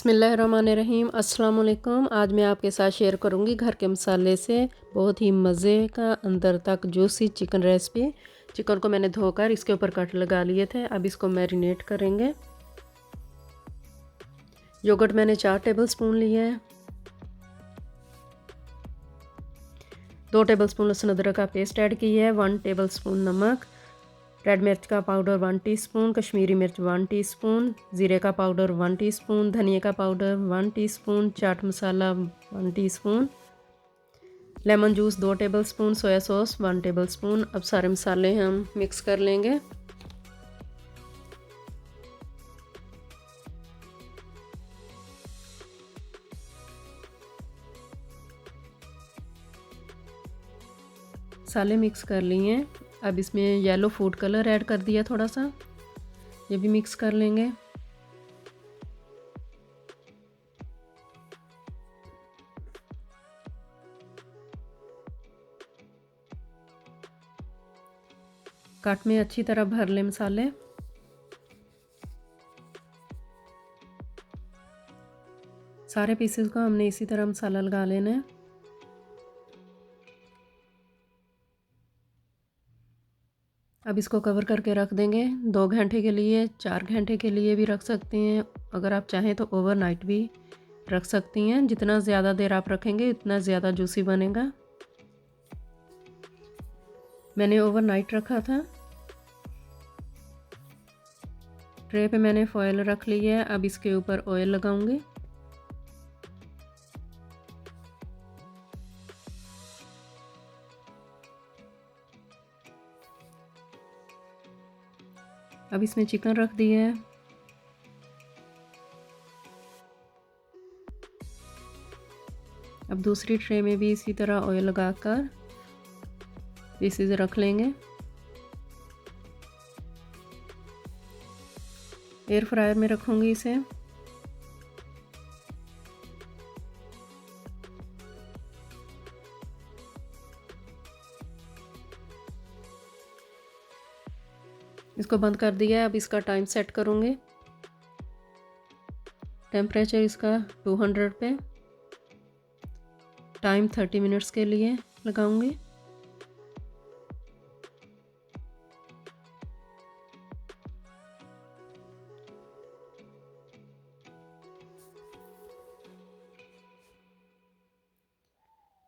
बिस्मिल्लाहिर्रहमानिर्रहीम अस्सलाम वालेकुम। आज मैं आपके साथ शेयर करूंगी घर के मसाले से बहुत ही मज़े का अंदर तक जूसी चिकन रेसिपी। चिकन को मैंने धोकर इसके ऊपर कट लगा लिए थे। अब इसको मैरिनेट करेंगे। योगर्ट मैंने 4 टेबलस्पून लिए है। 2 टेबलस्पून लहसुन अदरक का पेस्ट ऐड किया है। 1 टेबलस्पून नमक, रेड मिर्च का पाउडर 1 टीस्पून, कश्मीरी मिर्च 1 टीस्पून, ज़ीरे का पाउडर 1 टीस्पून, धनिया का powder 1 teaspoon, chaat masala 1 teaspoon, lemon juice 2 tablespoon, soya sauce 1 tablespoon. अब सारे मसाले हम मिक्स कर लेंगे। मसाले मिक्स कर लिए। अब इसमें येलो फूड कलर ऐड कर दिया थोड़ा सा, ये भी मिक्स कर लेंगे। कट में अच्छी तरह भर ले मसाले। सारे पीसेस को हमने इसी तरह मसाला लगा लेना है। अब इसको कवर करके रख देंगे 2 घंटे के लिए, 4 घंटे के लिए भी रख सकते हैं। अगर आप चाहें तो ओवरनाइट भी रख सकती हैं। जितना ज़्यादा देर आप रखेंगे उतना ज़्यादा जूसी बनेगा। मैंने ओवरनाइट रखा था। ट्रे पे मैंने फॉयल रख ली है। अब इसके ऊपर ऑयल लगाऊंगी। अब इसमें चिकन रख दिया है। अब दूसरी ट्रे में भी इसी तरह ऑयल लगाकर पीसेस रख लेंगे। एयर फ्रायर में रखूंगी इसे। इसको बंद कर दिया है। अब इसका टाइम सेट करूंगी। टेम्परेचर इसका 200 पे, टाइम 30 मिनट्स के लिए लगाऊंगी।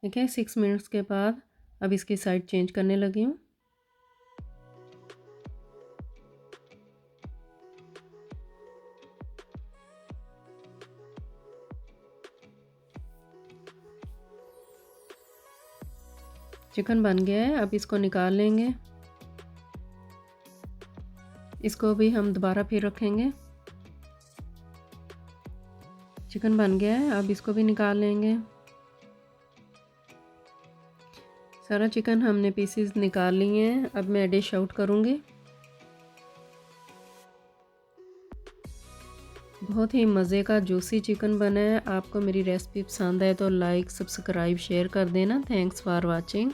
ठीक है, 6 मिनट्स के बाद अब इसकी साइड चेंज करने लगी हूँ। चिकन बन गया है। अब इसको निकाल लेंगे। इसको भी हम दोबारा फिर रखेंगे। चिकन बन गया है। अब इसको भी निकाल लेंगे। सारा चिकन हमने पीसेस निकाल लिए हैं। अब मैं डिश आउट करूँगी। बहुत ही मज़े का जूसी चिकन बना है। आपको मेरी रेसिपी पसंद है तो लाइक, सब्सक्राइब, शेयर कर देना। Thanks for watching.